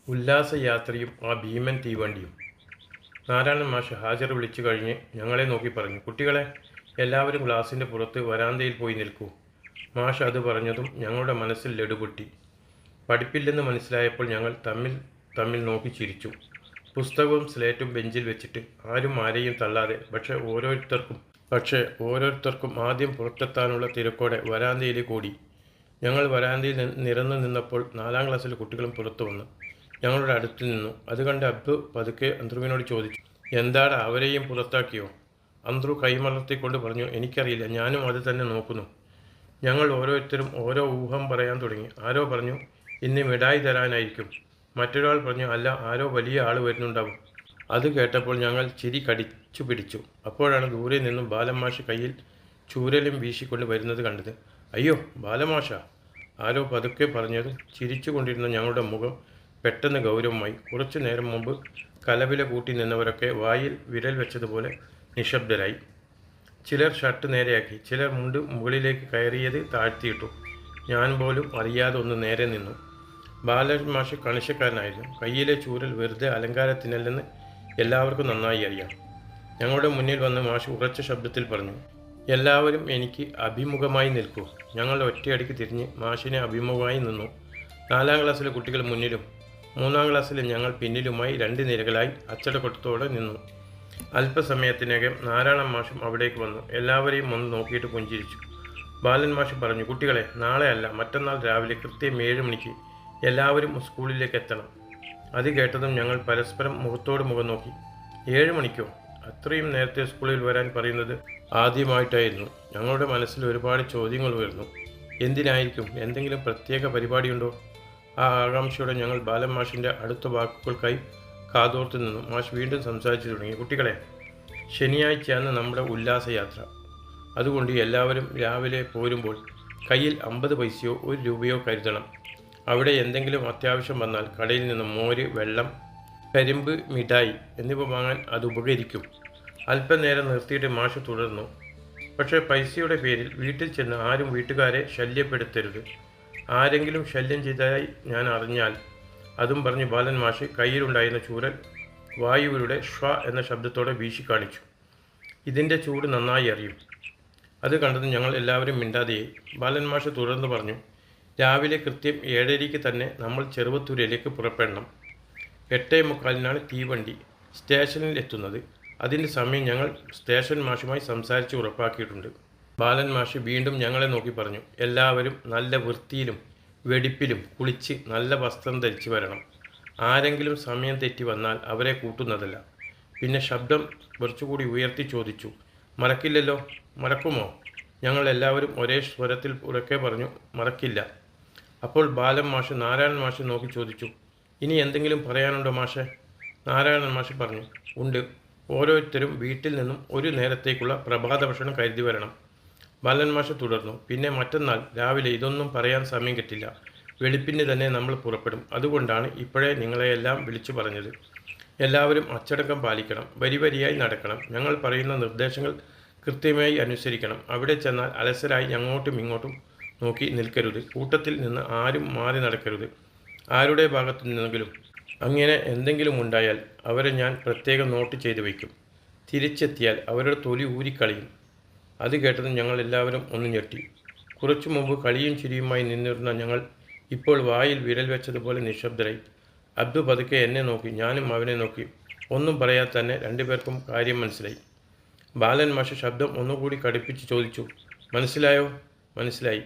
ഉല്ലാസയാത്രയും ആ ഭീമൻ തീവണ്ടിയും. നാരായണൻ മാഷ് ഹാജർ വിളിച്ചു കഴിഞ്ഞ് ഞങ്ങളെ നോക്കി പറഞ്ഞു, കുട്ടികളെ എല്ലാവരും ക്ലാസിൻ്റെ പുറത്ത് വരാന്തയിൽ പോയി നിൽക്കൂ. മാഷ് അത് പറഞ്ഞതും ഞങ്ങളുടെ മനസ്സിൽ ലഡുപൊട്ടി. പഠിപ്പില്ലെന്ന് മനസ്സിലായപ്പോൾ ഞങ്ങൾ തമ്മിൽ തമ്മിൽ നോക്കി ചിരിച്ചു. പുസ്തകവും സ്ലേറ്റും ബെഞ്ചിൽ വെച്ചിട്ട് ആരും ആരെയും തള്ളാതെ ഓരോരുത്തർക്കും ആദ്യം പുറത്തെത്താനുള്ള തിരക്കോടെ വരാന്തയിലേക്ക് ഓടി. ഞങ്ങൾ വരാന്തയിൽ നിരന്നു നിന്നപ്പോൾ 4ാം ക്ലാസ്സിലെ കുട്ടികളും പുറത്തു വന്നു ഞങ്ങളുടെ അടുത്തിൽ നിന്നു. അത് കണ്ട് അബ്ദു പതുക്കെ അന്ത്രുവിനോട് ചോദിച്ചു, എന്താടാ അവരെയും പുറത്താക്കിയോ? അന്ത്രു കൈമലർത്തിക്കൊണ്ട് പറഞ്ഞു, എനിക്കറിയില്ല, ഞാനും അത് തന്നെ നോക്കുന്നു. ഞങ്ങൾ ഓരോരുത്തരും ഓരോ ഊഹം പറയാൻ തുടങ്ങി. ആരോ പറഞ്ഞു, ഇന്ന് മിഠായി തരാനായിരിക്കും. മറ്റൊരാൾ പറഞ്ഞു, അല്ല, ആരോ വലിയ ആൾ വരുന്നുണ്ടാവും. അത് കേട്ടപ്പോൾ ഞങ്ങൾ ചിരി കടിച്ചു പിടിച്ചു. അപ്പോഴാണ് ദൂരെ നിന്നും ബാലമാഷ് കയ്യിൽ ചൂരലും വീശിക്കൊണ്ട് വരുന്നത് കണ്ടത്. അയ്യോ, ബാലമാഷ! ആരോ പതുക്കെ പറഞ്ഞതും ചിരിച്ചു കൊണ്ടിരുന്ന ഞങ്ങളുടെ മുഖം പെട്ടെന്ന് ഗൗരവമായി. കുറച്ചു നേരം മുമ്പ് കലവില കൂട്ടി നിന്നവരൊക്കെ വായിൽ വിരൽ വെച്ചതുപോലെ നിശബ്ദരായി. ചിലർ ഷർട്ട് നേരെയാക്കി, ചിലർ മുണ്ട് മുകളിലേക്ക് കയറിയത് താഴ്ത്തിയിട്ടു. ഞാൻ പോലും അറിയാതെ ഒന്ന് നേരെ നിന്നു. ബാലമാഷ് കണിശക്കാരനായിരുന്നു. കയ്യിലെ ചൂരൽ വെറുതെ അലങ്കാരത്തിനല്ലെന്ന് എല്ലാവർക്കും നന്നായി അറിയാം. ഞങ്ങളുടെ മുന്നിൽ വന്ന് മാഷ് ഉറച്ച ശബ്ദത്തിൽ പറഞ്ഞു, എല്ലാവരും എനിക്ക് അഭിമുഖമായി നിൽക്കൂ. ഞങ്ങൾ ഒറ്റയടിക്ക് തിരിഞ്ഞ് മാഷിനെ അഭിമുഖമായി നിന്നു. 4ാം ക്ലാസ്സിലെ കുട്ടികൾ മുന്നിലും 3ാം ക്ലാസ്സിലെ ഞങ്ങൾ പിന്നിലുമായി 2 നിരകളായി അച്ചടക്കത്തോടെ നിന്നു. അല്പസമയത്തിനകം നാരായണൻ മാഷും അവിടേക്ക് വന്നു. എല്ലാവരെയും ഒന്ന് നോക്കിയിട്ട് പുഞ്ചിരിച്ചു. ബാലൻ മാഷ് പറഞ്ഞു, കുട്ടികളെ, നാളെ അല്ല മറ്റന്നാൾ രാവിലെ കൃത്യം 7 മണിക്ക് എല്ലാവരും സ്കൂളിലേക്ക് എത്തണം. അത് കേട്ടതും ഞങ്ങൾ പരസ്പരം മുഖത്തോട് മുഖം നോക്കി. 7 മണിക്കോ? അത്രയും നേരത്തെ സ്കൂളിൽ വരാൻ പറയുന്നത് ആദ്യമായിട്ടായിരുന്നു. ഞങ്ങളുടെ മനസ്സിൽ ഒരുപാട് ചോദ്യങ്ങൾ ഉയർന്നു. എന്തിനായിരിക്കും? എന്തെങ്കിലും പ്രത്യേക പരിപാടിയുണ്ടോ? ആ ആകാംക്ഷയോടെ ഞങ്ങൾ ബാലൻ മാഷിൻ്റെ അടുത്ത വാക്കുകൾക്കായി കാതോർത്ത് നിന്നു. മാഷ് വീണ്ടും സംസാരിച്ചു തുടങ്ങി, കുട്ടികളെ, ശനിയാഴ്ചയാണ് നമ്മുടെ ഉല്ലാസയാത്ര. അതുകൊണ്ട് എല്ലാവരും രാവിലെ പോരുമ്പോൾ കയ്യിൽ 50 പൈസയോ 1 രൂപയോ കരുതണം. അവിടെ എന്തെങ്കിലും അത്യാവശ്യം വന്നാൽ കടയിൽ നിന്ന് മോര്, വെള്ളം, കരിമ്പ്, മിഠായി എന്നിവ വാങ്ങാൻ അത് ഉപകരിക്കും. അല്പനേരം നിർത്തിയിട്ട് മാഷ് തുടർന്നു, പക്ഷേ പൈസയുടെ പേരിൽ വീട്ടിൽ ചെന്ന് ആരും വീട്ടുകാരെ ശല്യപ്പെടുത്തരുത്. ആരെങ്കിലും ശല്യം ചെയ്തതായി ഞാൻ അറിഞ്ഞാൽ, അതും പറഞ്ഞ് ബാലൻ മാഷ് കയ്യിലുണ്ടായിരുന്ന ചൂരൽ വായുവിലൂടെ ഷ്വ എന്ന ശബ്ദത്തോടെ വീശി കാണിച്ചു. ഇതിൻ്റെ ചൂട് നന്നായി അറിയും. അത് കണ്ടത് ഞങ്ങൾ എല്ലാവരും മിണ്ടാതെയായി. ബാലൻ മാഷ് തുടർന്ന് പറഞ്ഞു, രാവിലെ കൃത്യം 7:30 തന്നെ നമ്മൾ ചെറുവത്തൂരിലേക്ക് പുറപ്പെടണം. 8:45 തീവണ്ടി സ്റ്റേഷനിൽ എത്തുന്നത്. അതിൻ്റെ സമയം ഞങ്ങൾ സ്റ്റേഷൻ മാഷുമായി സംസാരിച്ച് ഉറപ്പാക്കിയിട്ടുണ്ട്. ബാലൻ മാഷ് വീണ്ടും ഞങ്ങളെ നോക്കി പറഞ്ഞു, എല്ലാവരും നല്ല വൃത്തിയിലും വെടിപ്പിലും കുളിച്ച് നല്ല വസ്ത്രം ധരിച്ച് വരണം. ആരെങ്കിലും സമയം തെറ്റി വന്നാൽ അവരെ കൂട്ടുന്നതല്ല. പിന്നെ ശബ്ദം കുറച്ചുകൂടി ഉയർത്തി ചോദിച്ചു, മറക്കില്ലല്ലോ? മറക്കുമോ? ഞങ്ങൾ എല്ലാവരും ഒരേ സ്വരത്തിൽ ഉറക്കെ പറഞ്ഞു, മറക്കില്ല. അപ്പോൾ ബാലൻ മാഷ് നാരായണൻ മാഷ് നോക്കി ചോദിച്ചു, ഇനി എന്തെങ്കിലും പറയാനുണ്ടോ മാഷേ? നാരായണൻ മാഷ് പറഞ്ഞു, ഉണ്ട്. ഓരോരുത്തരും വീട്ടിൽ നിന്നും ഒരു നേരത്തേക്കുള്ള പ്രഭാത ഭക്ഷണം കരുതി വരണം. ബാലൻ മാഷ് തുടർന്നു, പിന്നെ മറ്റന്നാൾ രാവിലെ ഇതൊന്നും പറയാൻ സമയം കിട്ടില്ല. വെളുപ്പിന് തന്നെ നമ്മൾ പുറപ്പെടും. അതുകൊണ്ടാണ് ഇപ്പോഴേ നിങ്ങളെയെല്ലാം വിളിച്ചു പറഞ്ഞത്. എല്ലാവരും അച്ചടക്കം പാലിക്കണം. വരിവരിയായി നടക്കണം. ഞങ്ങൾ പറയുന്ന നിർദ്ദേശങ്ങൾ കൃത്യമായി അനുസരിക്കണം. അവിടെ ചെന്നാൽ അലസരായി അങ്ങോട്ടും ഇങ്ങോട്ടും നോക്കി നിൽക്കരുത്. കൂട്ടത്തിൽ നിന്ന് ആരും മാറി നടക്കരുത്. ആരുടെ ഭാഗത്തു നിന്നെങ്കിലും അങ്ങനെ എന്തെങ്കിലും ഉണ്ടായാൽ അവരെ ഞാൻ പ്രത്യേകം നോട്ട് ചെയ്ത് വയ്ക്കും. തിരിച്ചെത്തിയാൽ അവരുടെ തൊലി ഊരിക്കളയും. അത് കേട്ടതും ഞങ്ങൾ എല്ലാവരും ഒന്ന് ഞെട്ടി. കുറച്ചു മുമ്പ് കളിയും ചിരിയുമായി നിന്നിരുന്ന ഞങ്ങൾ ഇപ്പോൾ വായിൽ വിരൽ വെച്ചതുപോലെ നിശബ്ദരായി. അബ്ദു പതുക്കെ എന്നെ നോക്കി, ഞാനും അവനെ നോക്കി. ഒന്നും പറയാതെ തന്നെ 2 പേർക്കും കാര്യം മനസ്സിലായി. ബാലൻ മാഷ് ശബ്ദം ഒന്നുകൂടി കടുപ്പിച്ച് ചോദിച്ചു, മനസ്സിലായോ? മനസ്സിലായി.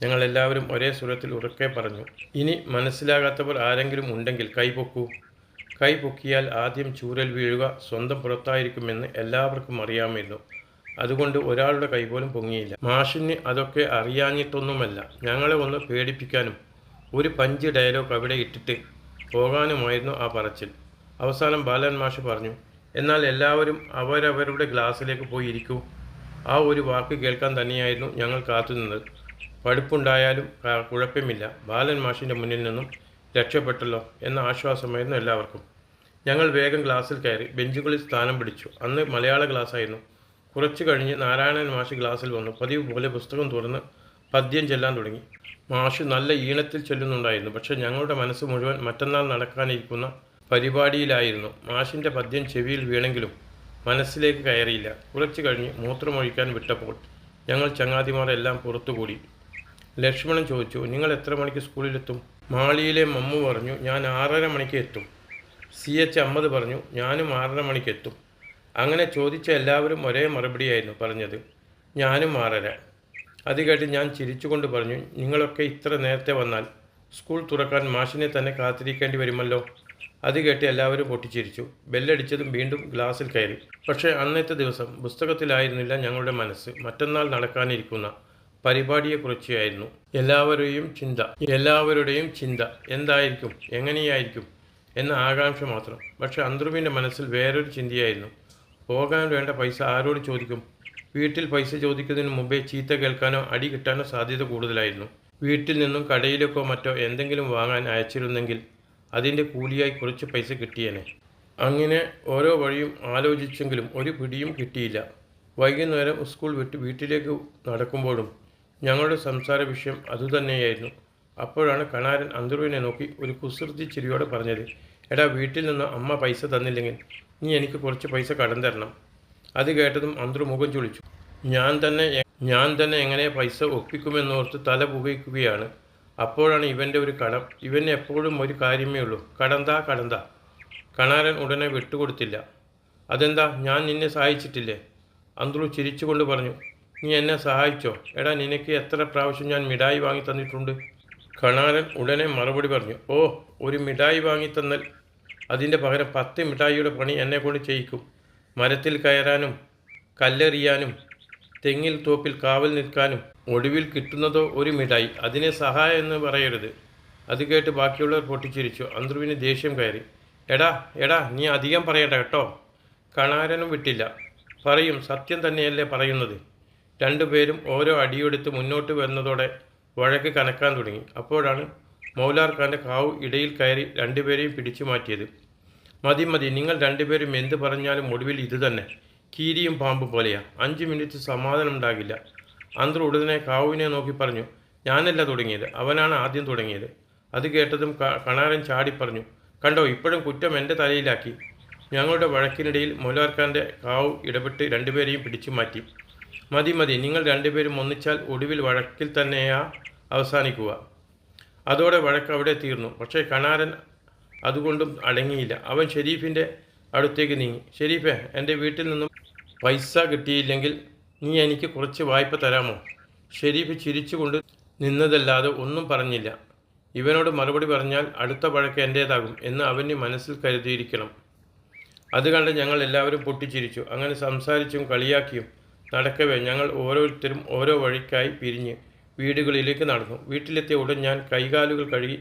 ഞങ്ങൾ എല്ലാവരും ഒരേ സ്വരത്തിൽ ഉറക്കെ പറഞ്ഞു. ഇനി മനസ്സിലാകാത്തവർ ആരെങ്കിലും ഉണ്ടെങ്കിൽ കൈപൊക്കൂ. കൈ പൊക്കിയാൽ ആദ്യം ചൂരൽ വീഴുക സ്വന്തം പുറത്തായിരിക്കുമെന്ന് എല്ലാവർക്കും അറിയാമായിരുന്നു. അതുകൊണ്ട് ഒരാളുടെ കൈ പോലും പൊങ്ങിയില്ല. മാഷിന് അതൊക്കെ അറിയാഞ്ഞിട്ടൊന്നുമല്ല, ഞങ്ങളെ ഒന്ന് പേടിപ്പിക്കാനും ഒരു പഞ്ച് ഡയലോഗ് അവിടെ ഇട്ടിട്ട് പോകാനുമായിരുന്നു ആ പറച്ചിൽ. അവസാനം ബാലൻ മാഷ് പറഞ്ഞു, എന്നാൽ എല്ലാവരും അവരവരുടെ ക്ലാസ്സിലേക്ക് പോയി ഇരിക്കൂ. ആ ഒരു വാക്ക് കേൾക്കാൻ തന്നെയായിരുന്നു ഞങ്ങൾ കാത്തുനിന്നത്. പഠിപ്പുണ്ടായാലും കുഴപ്പമില്ല, ബാലൻ മാഷിൻ്റെ മുന്നിൽ നിന്നും രക്ഷപ്പെട്ടല്ലോ എന്ന ആശ്വാസമായിരുന്നു എല്ലാവർക്കും. ഞങ്ങൾ വേഗം ക്ലാസ്സിൽ കയറി ബെഞ്ചുകളിൽ സ്ഥാനം പിടിച്ചു. അന്ന് മലയാള ക്ലാസ്സായിരുന്നു. കുറച്ചു കഴിഞ്ഞ് നാരായണൻ മാഷ് ക്ലാസ്സിൽ വന്നു. പതിവ് പോലെ പുസ്തകം തുറന്ന് പദ്യം ചെല്ലാൻ തുടങ്ങി. മാഷ് നല്ല ഈണത്തിൽ ചൊല്ലുന്നുണ്ടായിരുന്നു. പക്ഷെ ഞങ്ങളുടെ മനസ്സ് മുഴുവൻ മറ്റന്നാൾ നടക്കാനിരിക്കുന്ന പരിപാടിയിലായിരുന്നു. മാഷിൻ്റെ പദ്യം ചെവിയിൽ വീണെങ്കിലും മനസ്സിലേക്ക് കയറിയില്ല. കുറച്ചു കഴിഞ്ഞ് മൂത്രമൊഴിക്കാൻ വിട്ടപ്പോൾ ഞങ്ങൾ ചങ്ങാതിമാർ എല്ലാം പുറത്തുകൂടി. ലക്ഷ്മണൻ ചോദിച്ചു, നിങ്ങൾ എത്ര മണിക്ക് സ്കൂളിലെത്തും? മാളിയിലെ മമ്മു പറഞ്ഞു, ഞാൻ 6:30 മണിക്ക് എത്തും. CH അമ്മദ് പറഞ്ഞു, ഞാനും 6:30 മണിക്ക് എത്തും. അങ്ങനെ ചോദിച്ച എല്ലാവരും ഒരേ മറുപടിയായിരുന്നു പറഞ്ഞത്, ഞാനും 6:30. അത് കേട്ട് ഞാൻ ചിരിച്ചുകൊണ്ട് പറഞ്ഞു, നിങ്ങളൊക്കെ ഇത്ര നേരത്തെ വന്നാൽ സ്കൂൾ തുറക്കാൻ മാഷിനെ തന്നെ കാത്തിരിക്കേണ്ടി വരുമല്ലോ. അത് കേട്ട് എല്ലാവരും പൊട്ടിച്ചിരിച്ചു. ബെല്ലടിച്ചതും വീണ്ടും ക്ലാസ്സിൽ കയറി. പക്ഷേ അന്നത്തെ ദിവസം പുസ്തകത്തിലായിരുന്നില്ല ഞങ്ങളുടെ മനസ്സ്. മറ്റന്നാൾ നടക്കാനിരിക്കുന്ന പരിപാടിയെക്കുറിച്ചായിരുന്നു എല്ലാവരുടെയും ചിന്ത എന്തായിരിക്കും, എങ്ങനെയായിരിക്കും എന്ന ആകാംക്ഷ മാത്രം. പക്ഷെ അന്ത്രുവിൻ്റെ മനസ്സിൽ വേറൊരു ചിന്തയായിരുന്നു. പോകാൻ വേണ്ട പൈസ ആരോട് ചോദിക്കും? വീട്ടിൽ പൈസ ചോദിക്കുന്നതിന് മുമ്പേ ചീത്ത കേൾക്കാനോ അടി കിട്ടാനോ സാധ്യത കൂടുതലായിരുന്നു. വീട്ടിൽ നിന്നും കടയിലേക്കോ മറ്റോ എന്തെങ്കിലും വാങ്ങാൻ അയച്ചിരുന്നെങ്കിൽ അതിൻ്റെ കൂലിയായി കുറച്ച് പൈസ കിട്ടിയേനെ. അങ്ങനെ ഓരോ വഴിയും ആലോചിച്ചെങ്കിലും ഒരു പിടിയും കിട്ടിയില്ല. വൈകുന്നേരം സ്കൂൾ വിട്ട് വീട്ടിലേക്ക് നടക്കുമ്പോഴും ഞങ്ങളുടെ സംസാര വിഷയം അതുതന്നെയായിരുന്നു. അപ്പോഴാണ് കണാരൻ അന്തറുവിനെ നോക്കി ഒരു കുസൃതി ചിരിയോടെ പറഞ്ഞത്, എടാ, വീട്ടിൽ നിന്ന് അമ്മ പൈസ തന്നില്ലെങ്കിൽ നീ എനിക്ക് കുറച്ച് പൈസ കടം തരണം. അത് കേട്ടതും അന്തറു മുഖം ചുളിച്ചു. ഞാൻ തന്നെ എങ്ങനെ പൈസ ഒപ്പിക്കുമെന്നോർത്ത് തല പുകയ്ക്കുകയാണ്. അപ്പോഴാണ് ഇവൻ്റെ ഒരു കടം. ഇവന് എപ്പോഴും ഒരു കാര്യമേ ഉള്ളൂ, കടന്താ. കണാരൻ ഉടനെ വിട്ടുകൊടുത്തില്ല. അതെന്താ, ഞാൻ നിന്നെ സഹായിച്ചിട്ടില്ലേ? അന്തറു ചിരിച്ചുകൊണ്ട് പറഞ്ഞു, നീ എന്നെ സഹായിച്ചോ? എടാ, നിനക്ക് എത്ര പ്രാവശ്യം ഞാൻ മിഠായി വാങ്ങി തന്നിട്ടുണ്ട്? കണാരൻ ഉടനെ മറുപടി പറഞ്ഞു, ഓ, ഒരു മിഠായി വാങ്ങി തന്നാൽ അതിൻ്റെ പകരം 10 മിഠായിയുടെ പണി എന്നെക്കൊണ്ട് ചെയ്യിക്കും. മരത്തിൽ കയറാനും കല്ലെറിയാനും തെങ്ങിൽ തോപ്പിൽ കാവൽ നിൽക്കാനും ഒടുവിൽ കിട്ടുന്നതോ ഒരു മിഠായി. അതിനെ സഹായം എന്ന് പറയരുത്. അത് കേട്ട് ബാക്കിയുള്ളവർ പൊട്ടിച്ചിരിച്ചു. അന്തറുവിന് ദേഷ്യം കയറി. എടാ, നീ അധികം പറയണ്ട കേട്ടോ. കണാരനും വിട്ടില്ല. പറയും, സത്യം തന്നെയല്ലേ പറയുന്നത്. രണ്ടുപേരും ഓരോ അടിയെടുത്ത് മുന്നോട്ട് വരുന്നതോടെ വഴക്ക് കനക്കാൻ തുടങ്ങി. അപ്പോഴാണ് മൗലാർ ഖാൻ്റെ കാവ് ഇടയിൽ കയറി രണ്ടുപേരെയും പിടിച്ചു മാറ്റിയത്. മതി, നിങ്ങൾ രണ്ടുപേരും എന്ത് പറഞ്ഞാലും ഒടുവിൽ ഇത് തന്നെ, കീരിയും പാമ്പും പോലെയാ. 5 മിനിറ്റ് സമാധാനം ഉണ്ടാകില്ല. അന്തർ ഉടനെ കാവുവിനെ നോക്കി പറഞ്ഞു, ഞാനല്ല തുടങ്ങിയത്, അവനാണ് ആദ്യം തുടങ്ങിയത്. അത് കേട്ടതും കണാരൻ ചാടി പറഞ്ഞു, കണ്ടോ, ഇപ്പോഴും കുറ്റം എൻ്റെ തലയിലാക്കി. ഞങ്ങളുടെ വഴക്കിനിടയിൽ മൗലാർ ഖാൻ്റെ കാവ് ഇടപെട്ട് രണ്ടുപേരെയും പിടിച്ചു മാറ്റി. മതി, നിങ്ങൾ രണ്ടുപേരും ഒന്നിച്ചാൽ ഒടുവിൽ വഴക്കിൽ തന്നെയാ അവസാനിക്കുക. അതോടെ വഴക്ക് അവിടെ തീർന്നു. പക്ഷേ കണാരൻ അതുകൊണ്ടും അടങ്ങിയില്ല. അവൻ ഷെരീഫിൻ്റെ അടുത്തേക്ക് നീങ്ങി. ഷെരീഫേ, എൻ്റെ വീട്ടിൽ നിന്നും പൈസ കിട്ടിയില്ലെങ്കിൽ നീ എനിക്ക് കുറച്ച് വായ്പ തരാമോ? ഷെരീഫ് ചിരിച്ചുകൊണ്ട് നിന്നതല്ലാതെ ഒന്നും പറഞ്ഞില്ല. ഇവനോട് മറുപടി പറഞ്ഞാൽ അടുത്ത വഴക്ക് എൻ്റേതാകും എന്ന് അവന് മനസ്സിൽ കരുതിയിരിക്കണം. അത് കണ്ട് ഞങ്ങൾ എല്ലാവരും പൊട്ടിച്ചിരിച്ചു. അങ്ങനെ സംസാരിച്ചും കളിയാക്കിയും നടക്കവേ ഞങ്ങൾ ഓരോരുത്തരും ഓരോ വഴിക്കായി പിരിഞ്ഞ് വീടുകളിലേക്ക് നടന്നു. വീട്ടിലെത്തിയ ഉടൻ ഞാൻ കൈകാലുകൾ കഴുകി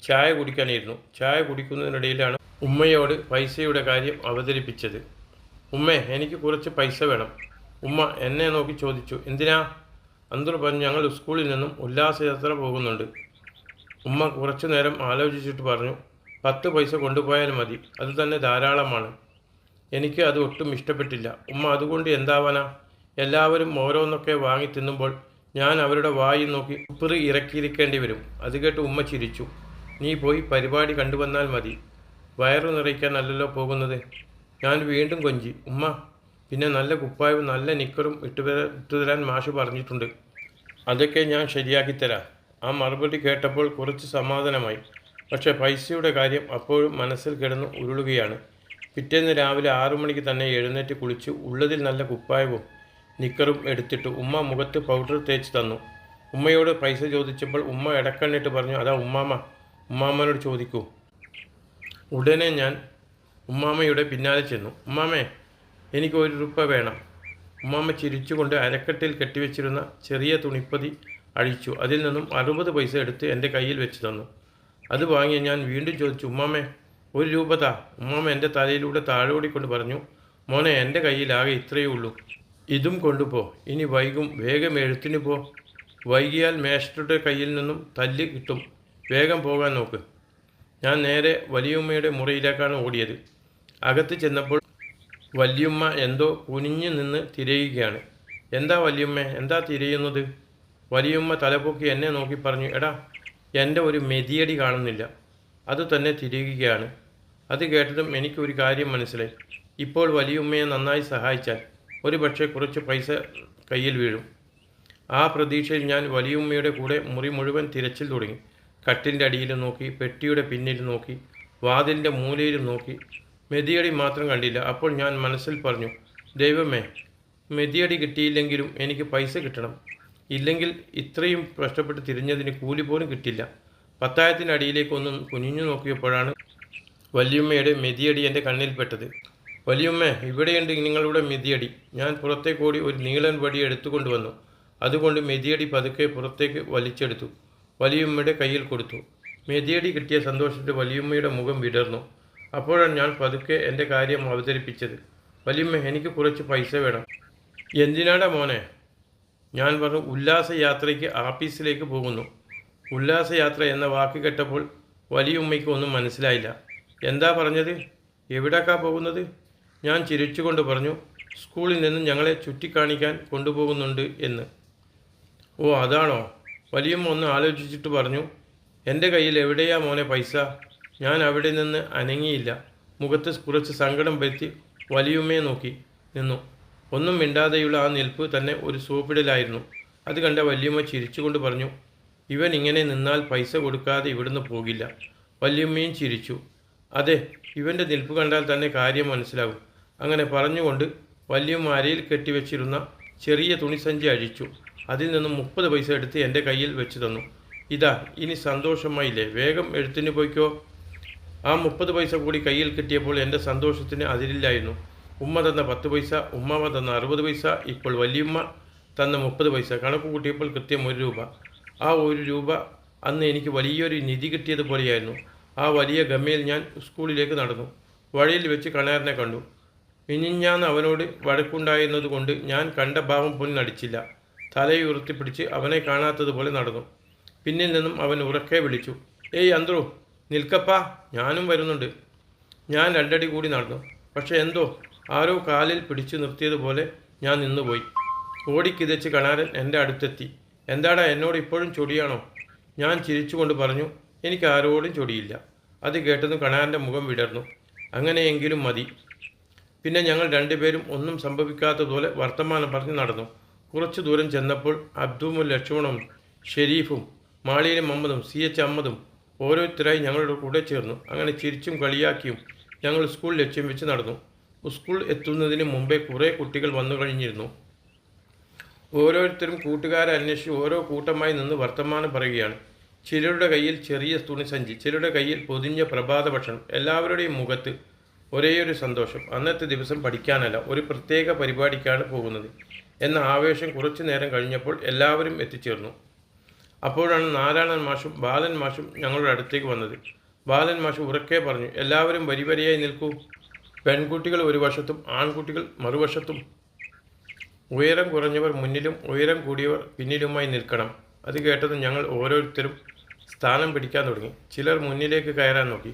ചായ കുടിക്കാനിരുന്നു. ചായ കുടിക്കുന്നതിനിടയിലാണ് ഉമ്മയോട് പൈസയുടെ കാര്യം അവതരിപ്പിച്ചത്. ഉമ്മേ, എനിക്ക് കുറച്ച് പൈസ വേണം. ഉമ്മ എന്നെ നോക്കി ചോദിച്ചു, എന്തിനാ? അന്തർ പറഞ്ഞു, ഞങ്ങൾ സ്കൂളിൽ നിന്നും ഉല്ലാസയാത്ര പോകുന്നുണ്ട്. ഉമ്മ കുറച്ചു നേരം ആലോചിച്ചിട്ട് പറഞ്ഞു, 10 പൈസ കൊണ്ടുപോയാൽ മതി, അത് തന്നെ ധാരാളമാണ്. എനിക്ക് അത് ഒട്ടും ഇഷ്ടപ്പെട്ടില്ല. ഉമ്മ, അതുകൊണ്ട് എന്താവാനാ? എല്ലാവരും ഓരോന്നൊക്കെ വാങ്ങി തിന്നുമ്പോൾ ഞാൻ അവരുടെ വായി നോക്കി ഉപ്പറി ഇറക്കിയിരിക്കേണ്ടി വരും. അത് കേട്ട് ഉമ്മ ചിരിച്ചു. നീ പോയി പരിപാടി കണ്ടുവന്നാൽ മതി, വയറു നിറയ്ക്കാനല്ലല്ലോ പോകുന്നത്. ഞാൻ വീണ്ടും കൊഞ്ചി. ഉമ്മ, പിന്നെ നല്ല കുപ്പായവും നല്ല നിക്കറും ഇട്ടുതരാൻ മാഷ് പറഞ്ഞിട്ടുണ്ട്. അതൊക്കെ ഞാൻ ശരിയാക്കി തരാം. ആ മറുപടി കേട്ടപ്പോൾ കുറച്ച് സമാധാനമായി. പക്ഷേ പൈസയുടെ കാര്യം അപ്പോഴും മനസ്സിൽ കിടന്ന് ഉരുളുകയാണ്. പിറ്റേന്ന് രാവിലെ 6 മണിക്ക് തന്നെ എഴുന്നേറ്റ് കുളിച്ച് ഉള്ളതിൽ നല്ല കുപ്പായവും നിക്കറും എടുത്തിട്ട് ഉമ്മ മുഖത്ത് പൗഡർ തേച്ച് തന്നു. ഉമ്മയോട് പൈസ ചോദിച്ചപ്പോൾ ഉമ്മ ഇടക്കണ്ണിട്ട് പറഞ്ഞു, അതാ ഉമ്മാമ്മനോട് ചോദിക്കൂ. ഉടനെ ഞാൻ ഉമ്മാമ്മയുടെ പിന്നാലെ ചെന്നു. ഉമ്മാമ്മേ, എനിക്ക് 1 രൂപ വേണം. ഉമ്മാമ്മ ചിരിച്ചുകൊണ്ട് അരക്കെട്ടിൽ കെട്ടിവെച്ചിരുന്ന ചെറിയ തുണിപ്പതി അഴിച്ചു. അതിൽ നിന്നും 60 പൈസ എടുത്ത് എൻ്റെ കയ്യിൽ വെച്ച് തന്നു. അത് വാങ്ങിയ ഞാൻ വീണ്ടും ചോദിച്ചു, ഉമ്മാമ്മേ, 1 രൂപ താ. ഉമ്മാമ്മ എൻ്റെ തലയിലൂടെ താഴോടിക്കൊണ്ട് പറഞ്ഞു, മോനെ, എൻ്റെ കയ്യിലാകെ ഇത്രയേ ഉള്ളൂ, ഇതും കൊണ്ടുപോ. ഇനി വൈകും, വേഗം എഴുത്തിന് പോ. വൈകിയാൽ മേസ്റ്ററുടെ കയ്യിൽ നിന്നും തല്ല് കിട്ടും. വേഗം പോകാൻ നോക്ക്. ഞാൻ നേരെ വലിയുമ്മയുടെ മുറിയിലേക്കാണ് ഓടിയത്. അകത്ത് ചെന്നപ്പോൾ വല്യുമ്മ എന്തോ കുനിഞ്ഞു നിന്ന് തിരയുകയാണ്. എന്താ വല്യുമ്മേ, എന്താ തിരയുന്നത്? വലിയമ്മ തലപൊക്കി എന്നെ നോക്കി പറഞ്ഞു, എടാ, എൻ്റെ ഒരു മെതിയടി കാണുന്നില്ല. അത് തന്നെ തിരിയുകയാണ്. അത് കേട്ടതും എനിക്കൊരു കാര്യം മനസ്സിലായി. ഇപ്പോൾ വലിയുമ്മയെ നന്നായി സഹായിച്ചാൽ ഒരു പക്ഷേ കുറച്ച് പൈസ കയ്യിൽ വീഴും. ആ പ്രതീക്ഷയിൽ ഞാൻ വലിയുമ്മയുടെ കൂടെ മുറി മുഴുവൻ തിരച്ചിൽ തുടങ്ങി. കട്ടിലിൻ്റെ അടിയിലും നോക്കി, പെട്ടിയുടെ പിന്നിലും നോക്കി, വാതിലിൻ്റെ മൂലയിലും നോക്കി. മെതിയടി മാത്രം കണ്ടില്ല. അപ്പോൾ ഞാൻ മനസ്സിൽ പറഞ്ഞു, ദൈവമേ, മെതിയടി കിട്ടിയില്ലെങ്കിലും എനിക്ക് പൈസ കിട്ടണം. ഇല്ലെങ്കിൽ ഇത്രയും കഷ്ടപ്പെട്ട് തിരിഞ്ഞതിന് കൂലി പോലും കിട്ടില്ല. പത്തായത്തിനടിയിലേക്കൊന്ന് കുനിഞ്ഞു നോക്കിയപ്പോഴാണ് വല്യമ്മയുടെ മെതിയടി എൻ്റെ കണ്ണിൽപ്പെട്ടത്. വലിയമ്മ, ഇവിടെയുണ്ട് നിങ്ങളുടെ മെതിയടി. ഞാൻ പുറത്തേക്കോടി ഒരു നീളൻ വടി എടുത്തുകൊണ്ടുവന്നു. അതുകൊണ്ട് മെതിയടി പതുക്കെ പുറത്തേക്ക് വലിച്ചെടുത്തു. വലിയമ്മയുടെ കയ്യിൽ കൊടുത്തു. മെതിയടി കിട്ടിയ സന്തോഷത്തിൽ വലിയമ്മയുടെ മുഖം വിടർന്നു. അപ്പോഴാണ് ഞാൻ പതുക്കെ എൻ്റെ കാര്യം അവതരിപ്പിച്ചത്. വലിയമ്മ, എനിക്ക് കുറച്ച് പൈസ വേണം. എന്തിനാടാ മോനെ? ഞാൻ പറഞ്ഞു, ഉല്ലാസയാത്രയ്ക്ക് ആഫീസിലേക്ക് പോകുന്നു. ഉല്ലാസയാത്ര എന്ന വാക്ക് കേട്ടപ്പോൾ വലിയുമ്മയ്ക്ക് ഒന്നും മനസ്സിലായില്ല. എന്താ പറഞ്ഞത്? എവിടേക്കാ പോകുന്നത്? ഞാൻ ചിരിച്ചുകൊണ്ട് പറഞ്ഞു, സ്കൂളിൽ നിന്നും ഞങ്ങളെ ചുറ്റിക്കാണിക്കാൻ കൊണ്ടുപോകുന്നുണ്ട് എന്ന്. ഓ, അതാണോ? വലിയമ്മ ഒന്ന് ആലോചിച്ചിട്ട് പറഞ്ഞു, എൻ്റെ കയ്യിൽ എവിടെയാ മോനെ പൈസ? ഞാൻ അവിടെ നിന്ന് അനങ്ങിയില്ല. മുഖത്ത് കുറച്ച് സങ്കടം വരുത്തി വലിയമ്മയെ നോക്കി നിന്നു. ഒന്നും മിണ്ടാതെയുള്ള ആ നിൽപ്പ് തന്നെ ഒരു സോപ്പിടലായിരുന്നു. അത് കണ്ട വല്യമ്മ ചിരിച്ചുകൊണ്ട് പറഞ്ഞു, ഇവൻ ഇങ്ങനെ നിന്നാൽ പൈസ കൊടുക്കാതെ ഇവിടുന്ന് പോകില്ല. വല്യമ്മയും ചിരിച്ചു. അതെ, ഇവൻ്റെ നിൽപ്പ് കണ്ടാൽ തന്നെ കാര്യം മനസ്സിലാകും. അങ്ങനെ പറഞ്ഞുകൊണ്ട് വല്യമ്മ അരയിൽ കെട്ടിവെച്ചിരുന്ന ചെറിയ തുണിസഞ്ചി അഴിച്ചു. അതിൽ നിന്നും 30 പൈസ എടുത്ത് എൻ്റെ കയ്യിൽ വെച്ച് തന്നു. ഇതാ, ഇനി സന്തോഷമായില്ലേ? വേഗം എഴുത്തിന് പോയിക്കോ. ആ 30 പൈസ കൂടി കയ്യിൽ കിട്ടിയപ്പോൾ എൻ്റെ സന്തോഷത്തിന് അതിരില്ലായിരുന്നു. ഉമ്മ തന്ന 10 പൈസ, ഉമ്മാമ തന്ന 60 പൈസ, ഇപ്പോൾ വല്യമ്മ തന്ന 30 പൈസ. കണക്ക് കൂട്ടിയപ്പോൾ കൃത്യം 1 രൂപ. ആ 1 രൂപ അന്ന് എനിക്ക് വലിയൊരു നിധി കിട്ടിയതുപോലെയായിരുന്നു. ആ വലിയ ഗമ്മയിൽ ഞാൻ സ്കൂളിലേക്ക് നടന്നു. വഴിയിൽ വെച്ച് കണാരനെ കണ്ടു. മിനിഞ്ഞാന്ന് അവനോട് വഴക്കുണ്ടായിരുന്നത് കൊണ്ട് ഞാൻ കണ്ട ഭാവം പോലും നടിച്ചില്ല. തലയുയർത്തിപ്പിടിച്ച് അവനെ കാണാത്തതുപോലെ നടന്നു. പിന്നിൽ നിന്നും അവൻ ഉറക്കെ വിളിച്ചു, ഏയ് അന്ത്രു, നിൽക്കപ്പാ, ഞാനും വരുന്നുണ്ട്. ഞാൻ 2 അടി കൂടി നടന്നു. പക്ഷെ എന്തോ ആരോ കാലിൽ പിടിച്ചു നിർത്തിയതുപോലെ ഞാൻ നിന്നുപോയി. ഓടിക്കിതച്ച് കണാരൻ എൻ്റെ അടുത്തെത്തി. എന്താടാ, എന്നോട് ഇപ്പോഴും ചൊടിയാണോ? ഞാൻ ചിരിച്ചുകൊണ്ട് പറഞ്ഞു, എനിക്ക് ആരോടും ചൊടിയില്ല. അത് കേട്ടതും കണാരൻ്റെ മുഖം വിടർന്നു. അങ്ങനെയെങ്കിലും മതി. പിന്നെ ഞങ്ങൾ 2 പേരും ഒന്നും സംഭവിക്കാത്തതുപോലെ വർത്തമാനം പറഞ്ഞ് നടന്നു. കുറച്ചു ദൂരം ചെന്നപ്പോൾ അബ്ദുവും ലക്ഷ്മണും ഷെരീഫും മാളിയിലെ മുഹമ്മദും CH അഹമ്മദും ഓരോരുത്തരായി ഞങ്ങളുടെ കൂടെ ചേർന്നു. അങ്ങനെ ചിരിച്ചും കളിയാക്കിയും ഞങ്ങൾ സ്കൂൾ ലക്ഷ്യം വെച്ച് നടന്നു. സ്കൂൾ എത്തുന്നതിന് മുമ്പേ കുറേ കുട്ടികൾ വന്നു കഴിഞ്ഞിരുന്നു. ഓരോരുത്തരും കൂട്ടുകാരെ അന്വേഷിച്ച് ഓരോ കൂട്ടമായി നിന്ന് വർത്തമാനം പറയുകയാണ്. ചിലരുടെ കയ്യിൽ ചെറിയ തുണിസഞ്ചി, ചിലരുടെ കയ്യിൽ പൊതിഞ്ഞ പ്രഭാത ഭക്ഷണം. എല്ലാവരുടെയും മുഖത്ത് ഒരേയൊരു സന്തോഷം. അന്നത്തെ ദിവസം പഠിക്കാനല്ല, ഒരു പ്രത്യേക പരിപാടിക്കാണ് പോകുന്നത് എന്ന ആവേശം. കുറച്ചു നേരം കഴിഞ്ഞപ്പോൾ എല്ലാവരും എത്തിച്ചേർന്നു. അപ്പോഴാണ് നാരായണൻ മാഷും ബാലൻ മാഷും ഞങ്ങളുടെ അടുത്തേക്ക് വന്നത്. ബാലൻ മാഷ് ഉറക്കെ പറഞ്ഞു, എല്ലാവരും വരിവരിയായി നിൽക്കൂ. പെൺകുട്ടികൾ ഒരു വശത്തും ആൺകുട്ടികൾ മറുവശത്തും. ഉയരം കുറഞ്ഞവർ മുന്നിലും ഉയരം കൂടിയവർ പിന്നിലുമായി നിൽക്കണം. അത് കേട്ടതും ഞങ്ങൾ ഓരോരുത്തരും സ്ഥാനം പിടിക്കാൻ തുടങ്ങി. ചിലർ മുന്നിലേക്ക് കയറാൻ നോക്കി,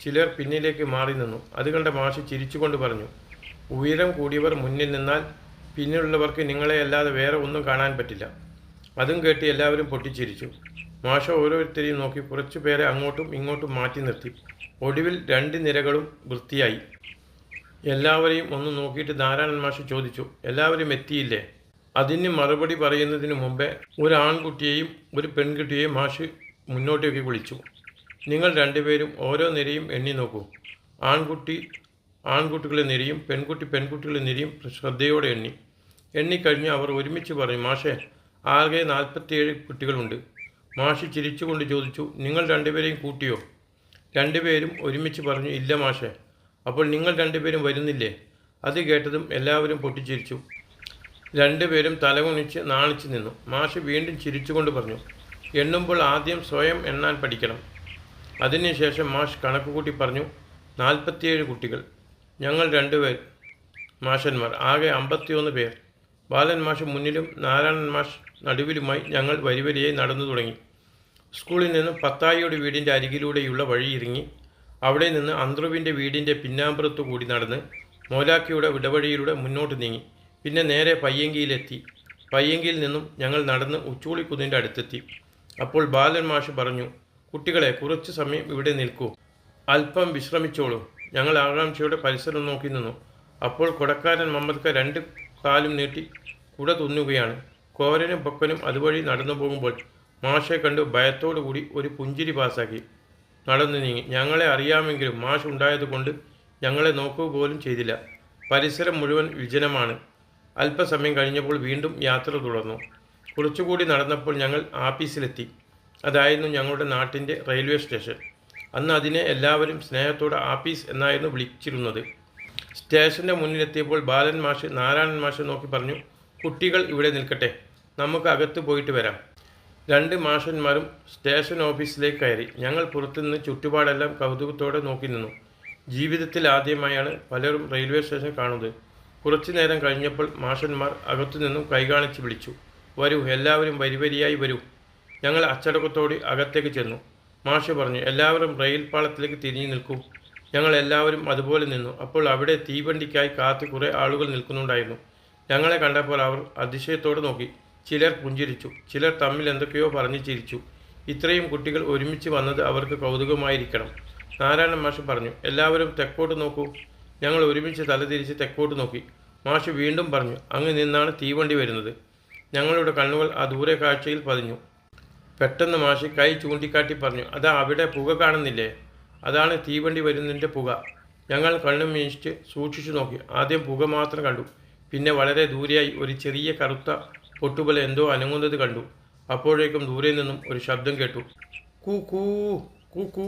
ചിലർ പിന്നിലേക്ക് മാറി നിന്നു. അത് കണ്ട മാഷ് ചിരിച്ചുകൊണ്ട് പറഞ്ഞു, ഉയരം കൂടിയവർ മുന്നിൽ നിന്നാൽ പിന്നിലുള്ളവർക്ക് നിങ്ങളെ അല്ലാതെ വേറെ ഒന്നും കാണാൻ പറ്റില്ല. അതും കേട്ട് എല്ലാവരും പൊട്ടിച്ചിരിച്ചു. മാഷ ഓരോരുത്തരെയും നോക്കി കുറച്ചു പേരെ അങ്ങോട്ടും ഇങ്ങോട്ടും മാറ്റി നിർത്തി. ഒടുവിൽ 2 നിരകളും വൃത്തിയായി. എല്ലാവരെയും ഒന്ന് നോക്കിയിട്ട് നാരായണൻ മാഷ് ചോദിച്ചു, എല്ലാവരും എത്തിയില്ലേ? അതിന് മറുപടി പറയുന്നതിന് മുമ്പേ ഒരു ആൺകുട്ടിയെയും ഒരു പെൺകുട്ടിയെയും മാഷ് മുന്നോട്ടേക്ക് വിളിച്ചു. നിങ്ങൾ 2 പേരും ഓരോ നിരയും എണ്ണി നോക്കൂ. ആൺകുട്ടികളെ നിരയും പെൺകുട്ടികളെ നിരയും ശ്രദ്ധയോടെ എണ്ണിക്കഴിഞ്ഞ് അവർ ഒരുമിച്ച് പറഞ്ഞു, മാഷേ, ആകെ 47 കുട്ടികളുണ്ട്. മാഷ് ചിരിച്ചുകൊണ്ട് ചോദിച്ചു, നിങ്ങൾ 2 പേരെയും കൂട്ടിയോ? 2 പേരും ഒരുമിച്ച് പറഞ്ഞു, ഇല്ല മാഷേ. അപ്പോൾ നിങ്ങൾ 2 പേരും വരുന്നില്ലേ? അത് കേട്ടതും എല്ലാവരും പൊട്ടിച്ചിരിച്ചു. 2 പേരും തലകുനിച്ച് നാണിച്ചു നിന്നു. മാഷ് വീണ്ടും ചിരിച്ചുകൊണ്ട് പറഞ്ഞു, എണ്ണുമ്പോൾ ആദ്യം സ്വയം എണ്ണാൻ പഠിക്കണം. അതിനുശേഷം മാഷ് കണക്കുകൂട്ടി പറഞ്ഞു, 47 കുട്ടികൾ. ഞങ്ങൾ 2 പേർ മാഷന്മാർ, ആകെ 51 പേർ. ബാലൻ മാഷ് മുന്നിലും നാരായണൻ മാഷ് നടുവിലുമായി ഞങ്ങൾ വരിവരിയായി നടന്നു തുടങ്ങി. സ്കൂളിൽ നിന്നും പത്തായിയുടെ വീടിൻ്റെ അരികിലൂടെയുള്ള വഴി ഇറങ്ങി അവിടെ നിന്ന് അന്ത്രുവിൻ്റെ വീടിൻ്റെ പിന്നാമ്പുറത്തു കൂടി നടന്ന് മോലാക്കിയുടെ ഇടവഴിയിലൂടെ മുന്നോട്ട് നീങ്ങി. പിന്നെ നേരെ പയ്യങ്കിയിലെത്തി. പയ്യങ്കിയിൽ നിന്നും ഞങ്ങൾ നടന്ന് ഉച്ചൂളിക്കുന്നിൻ്റെ അടുത്തെത്തി. അപ്പോൾ ബാലൻ മാഷ് പറഞ്ഞു, കുട്ടികളെ, കുറച്ചു സമയം ഇവിടെ നിൽക്കൂ, അല്പം വിശ്രമിച്ചോളൂ. ഞങ്ങൾ ആകാംക്ഷയോടെ പരിസരം നോക്കി നിന്നു. അപ്പോൾ കൊടക്കാരൻ മമ്മദ്ക്ക 2 കാലും നീട്ടി കുട തുന്നുകയാണ്. കോരനും പൊക്കനും അതുവഴി നടന്നു പോകുമ്പോൾ മാഷെ കണ്ട് ഭയത്തോടുകൂടി ഒരു പുഞ്ചിരി പാസാക്കി നടന്നു നീങ്ങി. ഞങ്ങളെ അറിയാമെങ്കിലും മാഷ് ഉണ്ടായതുകൊണ്ട് ഞങ്ങളെ നോക്കുക പോലും ചെയ്തില്ല. പരിസരം മുഴുവൻ വിജനമാണ്. അല്പസമയം കഴിഞ്ഞപ്പോൾ വീണ്ടും യാത്ര തുടർന്നു. കുറച്ചുകൂടി നടന്നപ്പോൾ ഞങ്ങൾ ആപ്പീസിലെത്തി. അതായിരുന്നു ഞങ്ങളുടെ നാട്ടിൻ്റെ റെയിൽവേ സ്റ്റേഷൻ. അന്ന് അതിനെ എല്ലാവരും സ്നേഹത്തോടെ ആപ്പീസ് എന്നായിരുന്നു വിളിച്ചിരുന്നത്. സ്റ്റേഷൻ്റെ മുന്നിലെത്തിയപ്പോൾ ബാലൻ മാഷ് നാരായണൻ മാഷെ നോക്കി പറഞ്ഞു, കുട്ടികൾ ഇവിടെ നിൽക്കട്ടെ, നമുക്ക് അകത്ത് പോയിട്ട് വരാം. 2 മാഷന്മാരും സ്റ്റേഷൻ ഓഫീസിലേക്ക് കയറി. ഞങ്ങൾ പുറത്തുനിന്ന് ചുറ്റുപാടെല്ലാം കൗതുകത്തോടെ നോക്കി നിന്നു. ജീവിതത്തിൽ ആദ്യമായാണ് പലരും റെയിൽവേ സ്റ്റേഷൻ കാണുന്നത്. കുറച്ചു നേരം കഴിഞ്ഞപ്പോൾ മാഷന്മാർ അകത്തുനിന്നും കൈകാണിച്ച് വിളിച്ചു, വരൂ, എല്ലാവരും വരിവരിയായി വരൂ. ഞങ്ങൾ അച്ചടക്കത്തോടെ അകത്തേക്ക് ചെന്നു. മാഷ് പറഞ്ഞു, എല്ലാവരും റെയിൽ പാളത്തിലേക്ക് തിരിഞ്ഞു നിൽക്കൂ. ഞങ്ങൾ എല്ലാവരും അതുപോലെ നിന്നു. അപ്പോൾ അവിടെ തീവണ്ടിക്കായി കാത്ത് കുറേ ആളുകൾ നിൽക്കുന്നുണ്ടായിരുന്നു. ഞങ്ങളെ കണ്ടപ്പോൾ അവർ അതിശയത്തോടെ നോക്കി. ചിലർ പുഞ്ചിരിച്ചു, ചിലർ തമ്മിൽ എന്തൊക്കെയോ പറഞ്ഞു ചിരിച്ചു. ഇത്രയും കുട്ടികൾ ഒരുമിച്ച് വന്നത് അവർക്ക് കൗതുകമായിരിക്കണം. നാരായണൻ മാഷ് പറഞ്ഞു, എല്ലാവരും തെക്കോട്ട് നോക്കൂ. ഞങ്ങൾ ഒരുമിച്ച് തലതിരിച്ച് തെക്കോട്ട് നോക്കി. മാഷ് വീണ്ടും പറഞ്ഞു, അങ്ങ് നിന്നാണ് തീവണ്ടി വരുന്നത്. ഞങ്ങളുടെ കണ്ണുകൾ ആ ദൂരെ കാഴ്ചയിൽ പതിഞ്ഞു. പെട്ടെന്ന് മാഷ് കൈ ചൂണ്ടിക്കാട്ടി പറഞ്ഞു, അതാ അവിടെ പുക കാണുന്നില്ലേ, അതാണ് തീവണ്ടി വരുന്നതിൻ്റെ പുക. ഞങ്ങൾ കണ്ണും വീഴ്ചിട്ട് സൂക്ഷിച്ചു നോക്കി. ആദ്യം പുക മാത്രം കണ്ടു. പിന്നെ വളരെ ദൂരെയായി ഒരു ചെറിയ കറുത്ത പൊട്ടുപോലെ എന്തോ അനങ്ങുന്നത് കണ്ടു. അപ്പോഴേക്കും ദൂരെ നിന്നും ഒരു ശബ്ദം കേട്ടു, കൂ കൂ കൂ കൂ.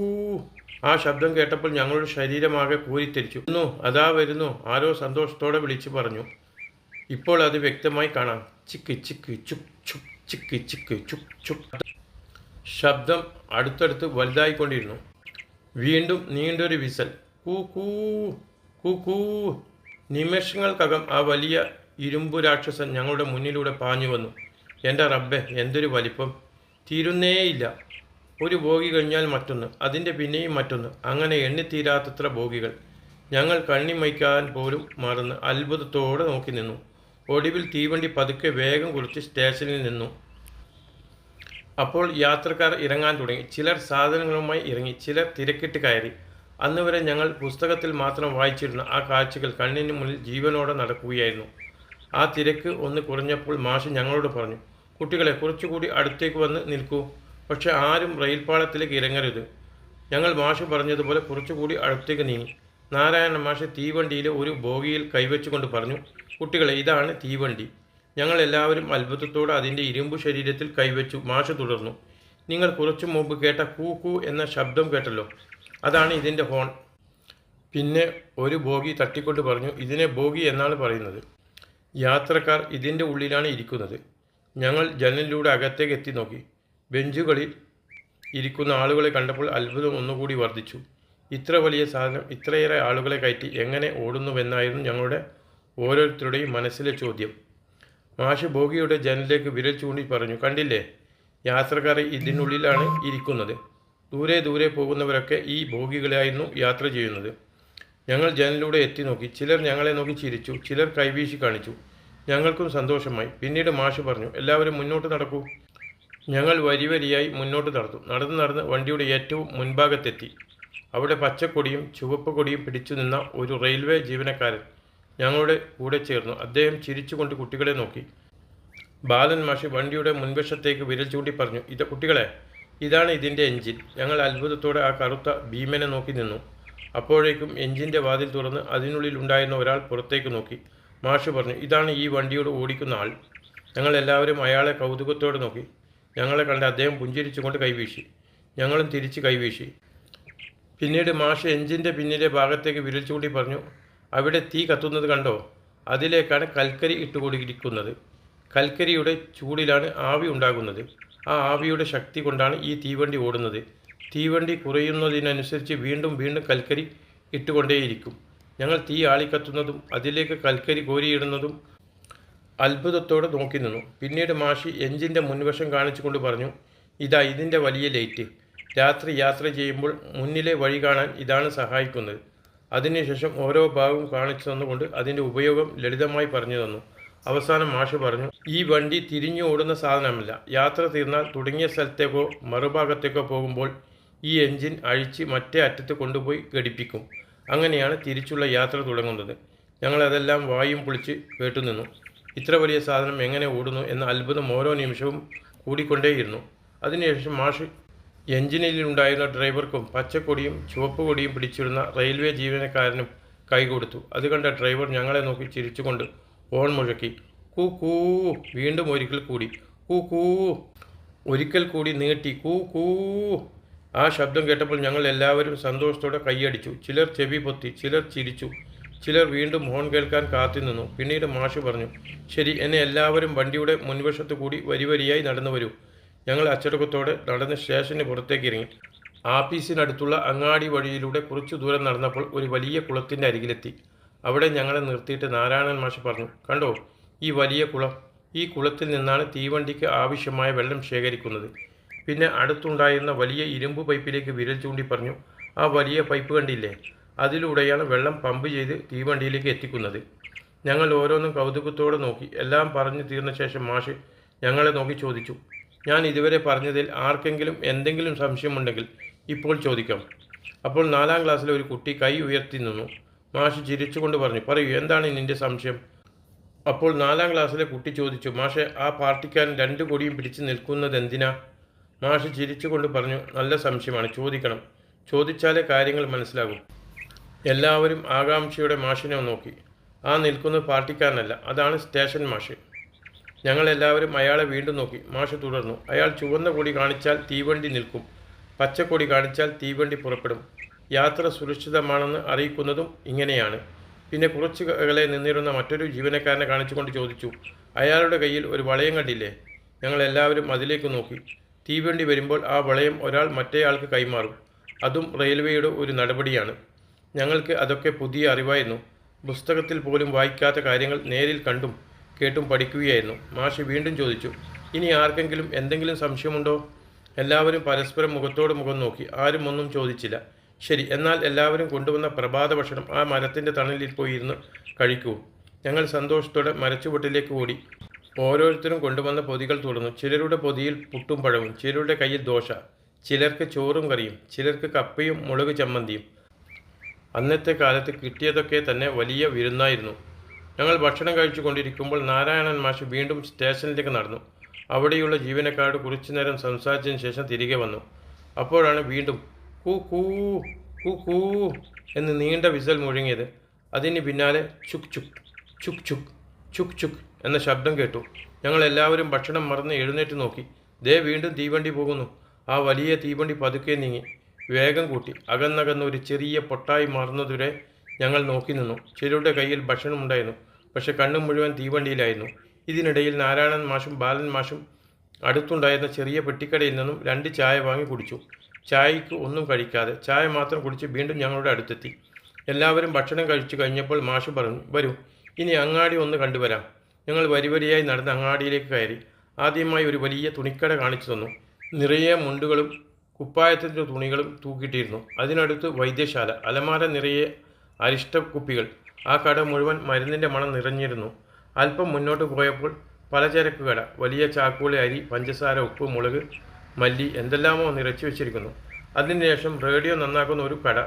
ആ ശബ്ദം കേട്ടപ്പോൾ ഞങ്ങളുടെ ശരീരമാകെ കൂരിത്തെരിച്ചു. അതാ വരുന്നു, ആരോ സന്തോഷത്തോടെ വിളിച്ചു പറഞ്ഞു. ഇപ്പോൾ അത് വ്യക്തമായി കാണാം. ചിക്ക് ചിക്ക് ചുക് ചുക്, ചിക്ക് ചിക്ക് ചുക് ചുക്. ശബ്ദം അടുത്തടുത്ത് വലുതായിക്കൊണ്ടിരുന്നു. വീണ്ടും നീണ്ടൊരു വിസൽ, കൂ കൂ കൂ കൂ. നിമിഷങ്ങൾക്കകം ആ വലിയ ഇരുമ്പു രാക്ഷസൻ ഞങ്ങളുടെ മുന്നിലൂടെ പാഞ്ഞു വന്നു. എൻ്റെ റബ്ബെ, എന്തൊരു വലിപ്പം! തീരുന്നേയില്ല. ഒരു ബോഗി കഴിഞ്ഞാൽ മറ്റൊന്ന്, അതിൻ്റെ പിന്നെയും മറ്റൊന്ന്, അങ്ങനെ എണ്ണിത്തീരാത്തത്ര ബോഗികൾ. ഞങ്ങൾ കണ്ണിമയ്ക്കാൻ പോലും മറന്ന് അത്ഭുതത്തോടെ നോക്കി നിന്നു. ഒടുവിൽ തീവണ്ടി പതുക്കെ വേഗം കുറിച്ച് സ്റ്റേഷനിൽ നിന്നു. അപ്പോൾ യാത്രക്കാർ ഇറങ്ങാൻ തുടങ്ങി. ചിലർ സാധനങ്ങളുമായി ഇറങ്ങി, ചിലർ തിരക്കിട്ട് കയറി. അന്ന് വരെ ഞങ്ങൾ പുസ്തകത്തിൽ മാത്രം വായിച്ചിരുന്ന ആ കാഴ്ചകൾ കണ്ണിന് മുന്നിൽ ജീവനോടെ നടക്കുകയായിരുന്നു. ആ തിരക്ക് ഒന്ന് കുറഞ്ഞപ്പോൾ മാഷ് ഞങ്ങളോട് പറഞ്ഞു, കുട്ടികളെ, കുറച്ചുകൂടി അടുത്തേക്ക് വന്ന് നിൽക്കൂ, പക്ഷെ ആരും റെയിൽപാളത്തിലേക്ക് ഇറങ്ങരുത്. ഞങ്ങൾ മാഷ് പറഞ്ഞതുപോലെ കുറച്ചുകൂടി അടുത്തേക്ക് നീങ്ങി. നാരായണ മാഷ് തീവണ്ടിയിലെ ഒരു ബോഗിയിൽ കൈവച്ചുകൊണ്ട് പറഞ്ഞു, കുട്ടികളെ, ഇതാണ് തീവണ്ടി. ഞങ്ങളെല്ലാവരും അത്ഭുതത്തോടെ അതിൻ്റെ ഇരുമ്പു ശരീരത്തിൽ കൈവച്ചു. മാഷ് തുടർന്നു, നിങ്ങൾ കുറച്ചു മുമ്പ് കേട്ട കൂ കൂ എന്ന ശബ്ദം കേട്ടല്ലോ, അതാണ് ഇതിൻ്റെ ഹോൺ. പിന്നെ ഒരു ബോഗി തട്ടിക്കൊണ്ട് പറഞ്ഞു, ഇതിനെ ബോഗി എന്നാണ് പറയുന്നത്. യാത്രക്കാർ ഇതിൻ്റെ ഉള്ളിലാണ് ഇരിക്കുന്നത്. ഞങ്ങൾ ജനലിലൂടെ അകത്തേക്ക് എത്തി നോക്കി. ബെഞ്ചുകളിൽ ഇരിക്കുന്ന ആളുകളെ കണ്ടപ്പോൾ അത്ഭുതം ഒന്നുകൂടി വർദ്ധിച്ചു. ഇത്ര വലിയ സാധനം ഇത്രയേറെ ആളുകളെ കയറ്റി എങ്ങനെ ഓടുന്നുവെന്നായിരുന്നു ഞങ്ങളുടെ ഓരോരുത്തരുടെയും മനസ്സിലെ ചോദ്യം. മാഷ് ബോഗിയുടെ ജനലിലേക്ക് വിരൽ ചൂണ്ടി പറഞ്ഞു, കണ്ടില്ലേ, യാത്രക്കാർ ഇതിനുള്ളിലാണ് ഇരിക്കുന്നത്. ദൂരെ ദൂരെ പോകുന്നവരൊക്കെ ഈ ബോഗികളായിരുന്നു യാത്ര ചെയ്യുന്നത്. ഞങ്ങൾ ജനലിലൂടെ എത്തി നോക്കി. ചിലർ ഞങ്ങളെ നോക്കി ചിരിച്ചു, ചിലർ കൈവീശി കാണിച്ചു. ഞങ്ങൾക്കും സന്തോഷമായി. പിന്നീട് മാഷ് പറഞ്ഞു, എല്ലാവരും മുന്നോട്ട് നടക്കൂ. ഞങ്ങൾ വരിവരിയായി മുന്നോട്ട് നടന്നു. നടന്ന് വണ്ടിയുടെ ഏറ്റവും മുൻഭാഗത്തെത്തി. അവിടെ പച്ചക്കൊടിയും ചുവപ്പ് കൊടിയും പിടിച്ചു നിന്ന ഒരു റെയിൽവേ ജീവനക്കാരൻ ഞങ്ങളുടെ കൂടെ ചേർന്നു. അദ്ദേഹം ചിരിച്ചുകൊണ്ട് കുട്ടികളെ നോക്കി. ബാലൻ മാഷി വണ്ടിയുടെ മുൻവശത്തേക്ക് വിരൽ ചൂണ്ടി പറഞ്ഞു, കുട്ടികളെ, ഇതാണ് ഇതിൻ്റെ എൻജിൻ. ഞങ്ങൾ അത്ഭുതത്തോടെ ആ കറുത്ത ഭീമനെ നോക്കി നിന്നു. അപ്പോഴേക്കും എൻജിൻ്റെ വാതിൽ തുറന്ന് അതിനുള്ളിൽ ഉണ്ടായിരുന്ന ഒരാൾ പുറത്തേക്ക് നോക്കി. മാഷ് പറഞ്ഞു, ഇതാണ് ഈ വണ്ടിയോട് ഓടിക്കുന്ന ആൾ. ഞങ്ങളെല്ലാവരും അയാളെ കൗതുകത്തോടെ നോക്കി. ഞങ്ങളെ കണ്ട് അദ്ദേഹം പുഞ്ചിരിച്ചുകൊണ്ട് കൈവീശി. ഞങ്ങളും തിരിച്ച് കൈവീശി. പിന്നീട് മാഷ് എൻജിൻ്റെ പിന്നിലെ ഭാഗത്തേക്ക് വിരൽ ചൂണ്ടി പറഞ്ഞു, അവിടെ തീ കത്തുന്നത് കണ്ടോ? അതിലേക്കാണ് കൽക്കരി ഇട്ടുകൊണ്ടിരിക്കുന്നത്. കൽക്കരിയുടെ ചൂടിലാണ് ആവി ഉണ്ടാകുന്നത്. ആ ആവിയുടെ ശക്തി കൊണ്ടാണ് ഈ തീവണ്ടി ഓടുന്നത്. തീവണ്ടി കുറയുന്നതിനനുസരിച്ച് വീണ്ടും വീണ്ടും കൽക്കരി ഇട്ടുകൊണ്ടേയിരിക്കും. ഞങ്ങൾ തീ ആളിക്കത്തുന്നതും അതിലേക്ക് കൽക്കരി കോരിയിടുന്നതും അത്ഭുതത്തോടെ നോക്കി നിന്നു. പിന്നീട് മാഷി എൻജിൻ്റെ മുൻവശം കാണിച്ചുകൊണ്ട് പറഞ്ഞു, ഇതിൻ്റെ വലിയ ലൈറ്റ്. രാത്രി യാത്ര ചെയ്യുമ്പോൾ മുന്നിലെ വഴി കാണാൻ ഇതാണ് സഹായിക്കുന്നത്. അതിനുശേഷം ഓരോ ഭാഗവും കാണിച്ചു തന്നുകൊണ്ട് അതിൻ്റെ ഉപയോഗം ലളിതമായി പറഞ്ഞു തന്നു. അവസാനം മാഷ് പറഞ്ഞു, ഈ വണ്ടി തിരിഞ്ഞു ഓടുന്ന സാധനമല്ല. യാത്ര തീർന്നാൽ തുടങ്ങിയ സ്ഥലത്തേക്കോ മറുഭാഗത്തേക്കോ പോകുമ്പോൾ ഈ എൻജിൻ അഴിച്ച് മറ്റേ അറ്റത്ത് കൊണ്ടുപോയി ഘടിപ്പിക്കും. അങ്ങനെയാണ് തിരിച്ചുള്ള യാത്ര തുടങ്ങുന്നത്. ഞങ്ങളതെല്ലാം വായും പൊളിച്ച് കേട്ടുനിന്നു. ഇത്ര വലിയ സാധനം എങ്ങനെ ഓടുന്നു എന്ന അത്ഭുതം ഓരോ നിമിഷവും കൂടിക്കൊണ്ടേയിരുന്നു. അതിനുശേഷം മാഷ് എൻജിനിലുണ്ടായിരുന്ന ഡ്രൈവർക്കും പച്ചക്കൊടിയും ചുവപ്പ് കൊടിയും പിടിച്ചിരുന്ന റെയിൽവേ ജീവനക്കാരനും കൈകൊടുത്തു. അത് കണ്ട ഡ്രൈവർ ഞങ്ങളെ നോക്കി ചിരിച്ചുകൊണ്ട് ഓൺ മുഴക്കി. കൂ കൂ. വീണ്ടും ഒരിക്കൽ കൂടി കൂ കൂ. ഒരിക്കൽ കൂടി നീട്ടി കൂ കൂ. ആ ശബ്ദം കേട്ടപ്പോൾ ഞങ്ങൾ എല്ലാവരും സന്തോഷത്തോടെ കൈയടിച്ചു. ചിലർ ചെവി പൊത്തി, ചിലർ ചിരിച്ചു, ചിലർ വീണ്ടും ഹോൺ കേൾക്കാൻ കാത്തുനിന്നു. പിന്നീട് മാഷ് പറഞ്ഞു, ശരി, എന്നെ എല്ലാവരും വണ്ടിയുടെ മുൻവശത്തു കൂടി വരിവരിയായി നടന്നു വരൂ. ഞങ്ങൾ അച്ചടക്കത്തോടെ നടന്ന് സ്റ്റേഷന് പുറത്തേക്ക് ഇറങ്ങി. ആഫീസിനടുത്തുള്ള അങ്ങാടി വഴിയിലൂടെ കുറച്ചു ദൂരം നടന്നപ്പോൾ ഒരു വലിയ കുളത്തിൻ്റെ അരികിലെത്തി. അവിടെ ഞങ്ങളെ നിർത്തിയിട്ട് നാരായണൻ മാഷ് പറഞ്ഞു, കണ്ടോ ഈ വലിയ കുളം? ഈ കുളത്തിൽ നിന്നാണ് തീവണ്ടിക്ക് ആവശ്യമായ വെള്ളം ശേഖരിക്കുന്നത്. പിന്നെ അടുത്തുണ്ടായിരുന്ന വലിയ ഇരുമ്പ് പൈപ്പിലേക്ക് വിരൽ ചൂണ്ടി പറഞ്ഞു, ആ വലിയ പൈപ്പ് കണ്ടില്ലേ? അതിലൂടെയാണ് വെള്ളം പമ്പ് ചെയ്ത് തീവണ്ടിയിലേക്ക് എത്തിക്കുന്നത്. ഞങ്ങൾ ഓരോന്നും കൗതുകത്തോടെ നോക്കി. എല്ലാം പറഞ്ഞു തീർന്ന ശേഷം മാഷ് ഞങ്ങളെ നോക്കി ചോദിച്ചു, ഞാൻ ഇതുവരെ പറഞ്ഞതിൽ ആർക്കെങ്കിലും എന്തെങ്കിലും സംശയമുണ്ടെങ്കിൽ ഇപ്പോൾ ചോദിക്കാം. അപ്പോൾ 4ാം ക്ലാസ്സിലെ ഒരു കുട്ടി കൈ ഉയർത്തി നിന്നു. മാഷ് ചിരിച്ചുകൊണ്ട് പറഞ്ഞു, പറയൂ, എന്താണ് നിൻ്റെ സംശയം? അപ്പോൾ 4ാം ക്ലാസ്സിലെ കുട്ടി ചോദിച്ചു, മാഷെ, ആ പാർട്ടിക്കാരൻ 2 കൊടിയും പിടിച്ച് നിൽക്കുന്നത് എന്തിനാ? മാഷ് ചിരിച്ചുകൊണ്ട് പറഞ്ഞു, നല്ല സംശയമാണ്, ചോദിക്കണം. ചോദിച്ചാലേ കാര്യങ്ങൾ മനസ്സിലാകും. എല്ലാവരും ആകാംക്ഷയോടെ മാഷിനെ നോക്കി. ആ നിൽക്കുന്നത് പാർട്ടിക്കാരനല്ല, അതാണ് സ്റ്റേഷൻ മാഷ്. ഞങ്ങളെല്ലാവരും അയാളെ വീണ്ടും നോക്കി. മാഷ് തുടർന്നു, അയാൾ ചുവന്ന കൊടി കാണിച്ചാൽ തീവണ്ടി നിൽക്കും, പച്ചക്കൊടി കാണിച്ചാൽ തീവണ്ടി പുറപ്പെടും. യാത്ര സുരക്ഷിതമാണെന്ന് അറിയിക്കുന്നതും ഇങ്ങനെയാണ്. പിന്നെ കുറച്ച് അകലെ നിന്നിരുന്ന മറ്റൊരു ജീവനക്കാരനെ കാണിച്ചുകൊണ്ട് ചോദിച്ചു, അയാളുടെ കയ്യിൽ ഒരു വളയം കണ്ടില്ലേ? ഞങ്ങളെല്ലാവരും അതിലേക്ക് നോക്കി. തീവണ്ടി വരുമ്പോൾ ആ വളയം ഒരാൾ മറ്റേയാൾക്ക് കൈമാറും. അതും റെയിൽവേയുടെ ഒരു നടപടിയാണ്. ഞങ്ങൾക്ക് അതൊക്കെ പുതിയ അറിവായിരുന്നു. പുസ്തകത്തിൽ പോലും വായിക്കാത്ത കാര്യങ്ങൾ നേരിൽ കണ്ടും കേട്ടും പഠിക്കുകയായിരുന്നു. മാഷ് വീണ്ടും ചോദിച്ചു, ഇനി ആർക്കെങ്കിലും എന്തെങ്കിലും സംശയമുണ്ടോ? എല്ലാവരും പരസ്പരം മുഖത്തോട് മുഖം നോക്കി. ആരും ഒന്നും ചോദിച്ചില്ല. ശരി, എന്നാൽ എല്ലാവരും കൊണ്ടുവന്ന പ്രഭാത ഭക്ഷണം ആ മരത്തിൻ്റെ തണലിൽ പോയി ഇരുന്ന് കഴിക്കൂ. ഞങ്ങൾ സന്തോഷത്തോടെ മരച്ചുവട്ടിലേക്ക് ഓടി. ഓരോരുത്തരും കൊണ്ടുവന്ന പൊതികൾ തുറന്നു. ചിലരുടെ പൊതിയിൽ പുട്ടും പഴവും, ചിലരുടെ കയ്യിൽ ദോശ, ചിലർക്ക് ചോറും കറിയും, ചിലർക്ക് കപ്പയും മുളക് ചമ്മന്തിയും. അന്നത്തെ കാലത്ത് കിട്ടിയതൊക്കെ തന്നെ വലിയ വിരുന്നായിരുന്നു. ഞങ്ങൾ ഭക്ഷണം കഴിച്ചു കൊണ്ടിരിക്കുമ്പോൾ നാരായണൻ മാഷ് വീണ്ടും സ്റ്റേഷനിലേക്ക് നടന്നു. അവിടെയുള്ള ജീവനക്കാരോട് കുറച്ചു നേരം സംസാരിച്ചതിന് ശേഷം തിരികെ വന്നു. അപ്പോഴാണ് വീണ്ടും കൂ കൂ കൂ കൂ എന്ന് നീണ്ട വിസൽ മുഴങ്ങിയത്. അതിന് പിന്നാലെ ചുക് ചുക് ചുക് ചുക് ചുക് ചുക് എന്ന ശബ്ദം കേട്ടു. ഞങ്ങളെല്ലാവരും ഭക്ഷണം മറന്ന് എഴുന്നേറ്റ് നോക്കി. ദേ വീണ്ടും തീവണ്ടി പോകുന്നു. ആ വലിയ തീവണ്ടി പതുക്കെ നീങ്ങി, വേഗം കൂട്ടി. അകന്നകന്ന് ഒരു ചെറിയ പൊട്ടായി മാറുന്നതുവരെ ഞങ്ങൾ നോക്കി നിന്നു. ചിലരുടെ കയ്യിൽ ഭക്ഷണമുണ്ടായിരുന്നു, പക്ഷെ കണ്ണും മുഴുവൻ തീവണ്ടിയിലായിരുന്നു. ഇതിനിടയിൽ നാരായണൻ മാഷും ബാലൻ മാഷും അടുത്തുണ്ടായിരുന്ന ചെറിയ പെട്ടിക്കടയിൽ നിന്നും 2 ചായ വാങ്ങി കുടിച്ചു. ചായയ്ക്ക് ഒന്നും കഴിക്കാതെ ചായ മാത്രം കുടിച്ച് വീണ്ടും ഞങ്ങളുടെ അടുത്തെത്തി. എല്ലാവരും ഭക്ഷണം കഴിച്ചു കഴിഞ്ഞപ്പോൾ മാഷ് പറഞ്ഞു, വരൂ, ഇനി അങ്ങാടി ഒന്ന് കണ്ടുവരാം. ഞങ്ങൾ വരിവരിയായി നടന്ന് അങ്ങാടിയിലേക്ക് കയറി. ആദ്യമായി ഒരു വലിയ തുണിക്കട കാണിച്ചു തന്നു. നിറയെ മുണ്ടുകളും കുപ്പായത്തിൻ്റെ തുണികളും തൂക്കിയിട്ടിരുന്നു. അതിനടുത്ത് വൈദ്യശാല, അലമാര നിറയെ അരിഷ്ടക്കുപ്പികൾ. ആ കട മുഴുവൻ മരുന്നിൻ്റെ മണം നിറഞ്ഞിരുന്നു. അല്പം മുന്നോട്ട് പോയപ്പോൾ പലചരക്ക് കട. വലിയ ചാക്കുകളെ അരി, പഞ്ചസാര, ഉപ്പ്, മുളക്, മല്ലി എന്തെല്ലാമോ നിറച്ചു വെച്ചിരിക്കുന്നു. അതിനുശേഷം റേഡിയോ നന്നാക്കുന്ന ഒരു കട.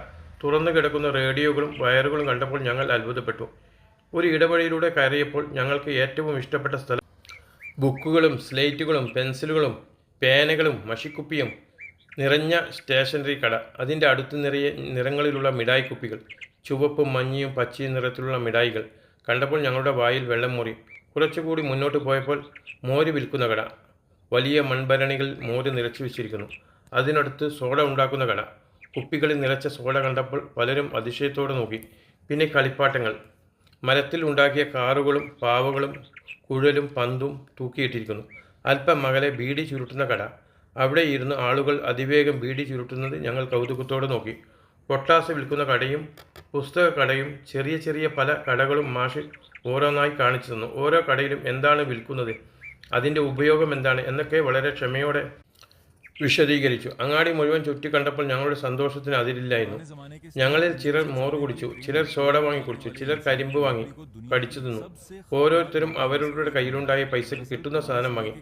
തുറന്നു കിടക്കുന്ന റേഡിയോകളും വയറുകളും കണ്ടപ്പോൾ ഞങ്ങൾ അത്ഭുതപ്പെട്ടു. ഒരു ഇടവഴിയിലൂടെ കയറിയപ്പോൾ ഞങ്ങൾക്ക് ഏറ്റവും ഇഷ്ടപ്പെട്ട സ്ഥലം ബുക്കുകളും സ്ലേറ്റുകളും പെൻസിലുകളും പേനകളും മഷിക്കുപ്പിയും നിറഞ്ഞ സ്റ്റേഷനറി കട. അതിൻ്റെ അടുത്ത് നിറയെ നിറങ്ങളിലുള്ള മിഠായി കുപ്പികൾ, ചുവപ്പും മഞ്ഞയും പച്ചയും നിറത്തിലുള്ള മിഠായികൾ കണ്ടപ്പോൾ ഞങ്ങളുടെ വായിൽ വെള്ളം മൂറി. കുറച്ചുകൂടി മുന്നോട്ട് പോയപ്പോൾ മോര് വിൽക്കുന്ന കട. വലിയ മൺഭരണികൾ മോര് നിറച്ചു വെച്ചിരിക്കുന്നു. അതിനടുത്ത് സോഡ ഉണ്ടാക്കുന്ന കട. കുപ്പികളിൽ നിറച്ച സോഡ കണ്ടപ്പോൾ പലരും അതിശയത്തോടെ നോക്കി. പിന്നെ കളിപ്പാട്ടങ്ങൾ, മരത്തിൽ ഉണ്ടാക്കിയ കാറുകളും പാവകളും കുഴലും പന്തും തൂക്കിയിട്ടിരിക്കുന്നു. അല്പം അകലെ ബീഡി ചുരുട്ടുന്ന കട. അവിടെ ഇരുന്ന് ആളുകൾ അതിവേഗം ബീഡി ചുരുട്ടുന്നത് ഞങ്ങൾ കൗതുകത്തോടെ നോക്കി. പൊട്ടാസ് വിൽക്കുന്ന കടയും പുസ്തക കടയും ചെറിയ ചെറിയ പല കടകളും മാഷ് ഓരോന്നായി കാണിച്ചു തന്നു. ഓരോ കടയിലും എന്താണ് വിൽക്കുന്നത്, അതിൻ്റെ ഉപയോഗം എന്താണ് എന്നൊക്കെ വളരെ ക്ഷമയോടെ വിശദീകരിച്ചു. അങ്ങാടി മുഴുവൻ ചുറ്റി കണ്ടപ്പോൾ ഞങ്ങളുടെ സന്തോഷത്തിന് അതിരില്ലായിരുന്നു. ഞങ്ങളിൽ ചിലർ മോര് കുടിച്ചു, ചിലർ സോഡ വാങ്ങി കുടിച്ചു, ചിലർ കരിമ്പ് വാങ്ങി കടിച്ചു തിന്നു. ഓരോരുത്തരും അവരവരുടെ കയ്യിലുണ്ടായ പൈസയ്ക്ക് കിട്ടുന്ന സാധനം വാങ്ങി.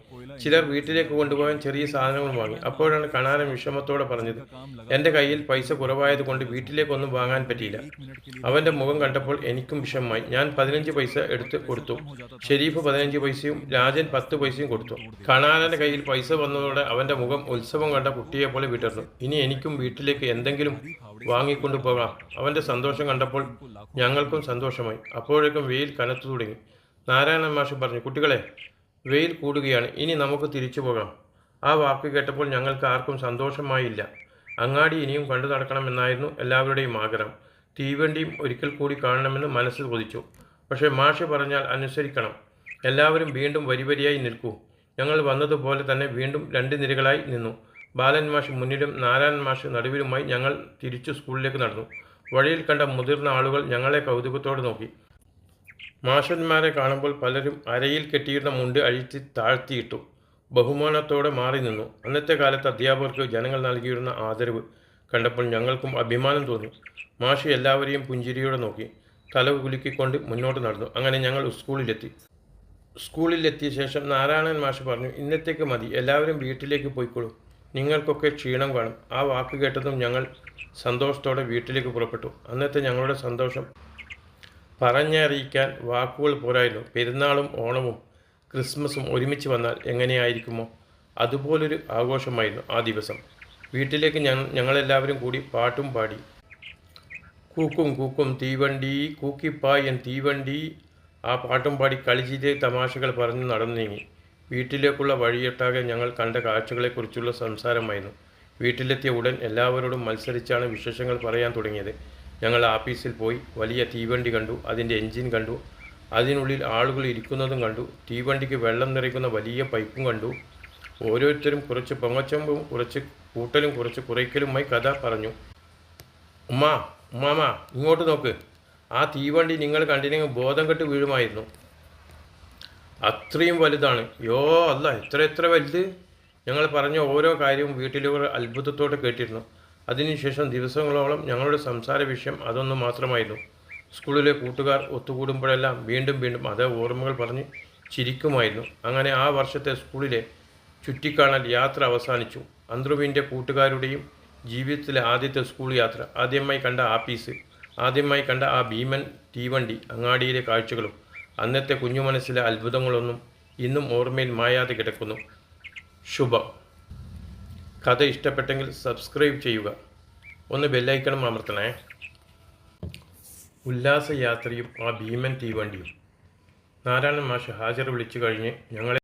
ചിലർ വീട്ടിലേക്ക് കൊണ്ടുപോകാൻ ചെറിയ സാധനങ്ങൾ വാങ്ങി. അപ്പോഴാണ് കണാരൻ വിഷമത്തോടെ പറഞ്ഞത്, എൻ്റെ കയ്യിൽ പൈസ കുറവായതുകൊണ്ട് വീട്ടിലേക്കൊന്നും വാങ്ങാൻ പറ്റിയില്ല. അവൻ്റെ മുഖം കണ്ടപ്പോൾ എനിക്കും വിഷമമായി. ഞാൻ 15 പൈസ എടുത്ത് കൊടുത്തു. ഷെരീഫ് 15 പൈസയും രാജൻ 10 പൈസയും കൊടുത്തു. കണാരൻ്റെ കയ്യിൽ പൈസ വന്നതോടെ അവൻ്റെ മുഖം ഉത്സവം കണ്ട കുട്ടിയെ പോലെ വിടർന്നു. ഇനി എനിക്കും വീട്ടിലേക്ക് എന്തെങ്കിലും വാങ്ങിക്കൊണ്ടു പോകാം. അവൻ്റെ സന്തോഷം കണ്ടപ്പോൾ ഞങ്ങൾക്കും സന്തോഷമായി. അപ്പോഴേക്കും വെയിൽ കനത്തു തുടങ്ങി. നാരായണൻ മാഷ് പറഞ്ഞു, കുട്ടികളെ, വെയിൽ കൂടുകയാണ്, ഇനി നമുക്ക് തിരിച്ചു പോകാം. ആ വാക്ക് കേട്ടപ്പോൾ ഞങ്ങൾക്ക് ആർക്കും സന്തോഷമായില്ല. അങ്ങാടി ഇനിയും കണ്ടു നടക്കണമെന്നായിരുന്നു എല്ലാവരുടെയും ആഗ്രഹം. തീവണ്ടിയും ഒരിക്കൽ കൂടി കാണണമെന്ന് മനസ്സ് കൊതിച്ചു. പക്ഷേ മാഷ് പറഞ്ഞാൽ അനുസരിക്കണം. എല്ലാവരും വീണ്ടും വരിവരിയായി നിൽക്കൂ. ഞങ്ങൾ വന്നതുപോലെ തന്നെ വീണ്ടും 2 നിരകളായി നിന്നു. ബാലൻ മാഷ് മുന്നിലും നാരായണൻ മാഷ് നടുവിലുമായി. ഞങ്ങൾ തിരിച്ചു സ്കൂളിലേക്ക് നടന്നു. വഴിയിൽ കണ്ട മുതിർന്ന ആളുകൾ ഞങ്ങളെ കൗതുകത്തോടെ നോക്കി. മാഷന്മാരെ കാണുമ്പോൾ പലരും അരയിൽ കെട്ടിയിരുന്ന മുണ്ട് അഴിച്ച് താഴ്ത്തിയിട്ടു. ബഹുമാനത്തോടെ മാറി നിന്നു. അന്നത്തെ കാലത്ത് അധ്യാപകർക്ക് ജനങ്ങൾ നൽകിയിരുന്ന ആദരവ് കണ്ടപ്പോൾ ഞങ്ങൾക്കും അഭിമാനം തോന്നി. മാഷ് എല്ലാവരെയും പുഞ്ചിരിയോടെ നോക്കി. തല കുലുക്കിക്കൊണ്ട് മുന്നോട്ട് നടന്നു. അങ്ങനെ ഞങ്ങൾ സ്കൂളിലെത്തിയ ശേഷം നാരായണൻ മാഷ് പറഞ്ഞു, ഇന്നത്തേക്ക് മതി, എല്ലാവരും വീട്ടിലേക്ക് പോയിക്കോളൂ, നിങ്ങൾക്കൊക്കെ ക്ഷീണം കാണും. ആ വാക്ക് കേട്ടതും ഞങ്ങൾ സന്തോഷത്തോടെ വീട്ടിലേക്ക് പുറപ്പെട്ടു. അന്നത്തെ ഞങ്ങളുടെ സന്തോഷം പറഞ്ഞറിയിക്കാൻ വാക്കുകൾ പോരായിരുന്നു. പെരുന്നാളും ഓണവും ക്രിസ്മസും ഒരുമിച്ച് വന്നാൽ എങ്ങനെയായിരിക്കുമോ അതുപോലൊരു ആഘോഷമായിരുന്നു ആ ദിവസം. വീട്ടിലേക്ക് ഞങ്ങളെല്ലാവരും കൂടി പാട്ടും പാടി. കൂക്കും കൂക്കും തീവണ്ടി കൂക്കിപ്പായൻ തീവണ്ടി, ആ പാട്ടും പാടി കളിച്ചിരി തമാശകൾ പറഞ്ഞ് നടന്നു നീങ്ങി. വീട്ടിലേക്കുള്ള വഴിയൊട്ടാകെ ഞങ്ങൾ കണ്ട കാഴ്ചകളെക്കുറിച്ചുള്ള സംസാരമായിരുന്നു. വീട്ടിലെത്തിയ ഉടൻ എല്ലാവരോടും മത്സരിച്ചാണ് വിശേഷങ്ങൾ പറയാൻ തുടങ്ങിയത്. ഞങ്ങൾ ആഫീസിൽ പോയി. വലിയ തീവണ്ടി കണ്ടു, അതിൻ്റെ എൻജിൻ കണ്ടു, അതിനുള്ളിൽ ആളുകൾ ഇരിക്കുന്നതും കണ്ടു. തീവണ്ടിക്ക് വെള്ളം നിറയ്ക്കുന്ന വലിയ പൈപ്പും കണ്ടു. ഓരോരുത്തരും കുറച്ച് പൊങ്ങച്ചമ്പും കുറച്ച് കൂട്ടലും കുറച്ച് കുറയ്ക്കലുമായി കഥ പറഞ്ഞു. ഉമ്മാമ ഇങ്ങോട്ട് നോക്ക്, ആ തീവണ്ടി നിങ്ങൾ കണ്ടില്ലെങ്കിൽ ബോധം കെട്ട് വീഴുമായിരുന്നു. അത്രയും വലുതാണ്. യോ അല്ല, എത്ര വലുത്. ഞങ്ങൾ പറഞ്ഞ ഓരോ കാര്യവും വീട്ടിലവർ അത്ഭുതത്തോടെ കേട്ടിരുന്നു. അതിനുശേഷം ദിവസങ്ങളോളം ഞങ്ങളുടെ സംസാര വിഷയം അതൊന്നു മാത്രമായിരുന്നു. സ്കൂളിലെ കൂട്ടുകാർ ഒത്തുകൂടുമ്പോഴെല്ലാം വീണ്ടും വീണ്ടും അതേ ഓർമ്മകൾ പറഞ്ഞ് ചിരിക്കുമായിരുന്നു. അങ്ങനെ ആ വർഷത്തെ സ്കൂളിലെ ചുറ്റിക്കാണൽ യാത്ര അവസാനിച്ചു. അന്ത്രുവിൻ്റെ കൂട്ടുകാരുടെയും ജീവിതത്തിലെ ആദ്യത്തെ സ്കൂൾ യാത്ര, ആദ്യമായി കണ്ട ആപ്പീസ്, ആദ്യമായി കണ്ട ആ ഭീമൻ തീവണ്ടി, അങ്ങാടിയിലെ കാഴ്ചകളും അന്നത്തെ കുഞ്ഞു മനസ്സിലെ അത്ഭുതങ്ങളൊന്നും ഇന്നും ഓർമ്മയിൽ മായാതെ കിടക്കുന്നു. ശുഭം. കഥ ഇഷ്ടപ്പെട്ടെങ്കിൽ സബ്സ്ക്രൈബ് ചെയ്യുക. ഒന്ന് ബെല്ലൈക്കണും അമർത്തണേ. ഉല്ലാസയാത്രയും ആ ഭീമൻ തീവണ്ടിയും. നാരായണൻ മാഷ് ഹാജർ വിളിച്ചു കഴിഞ്ഞ് ഞങ്ങളെ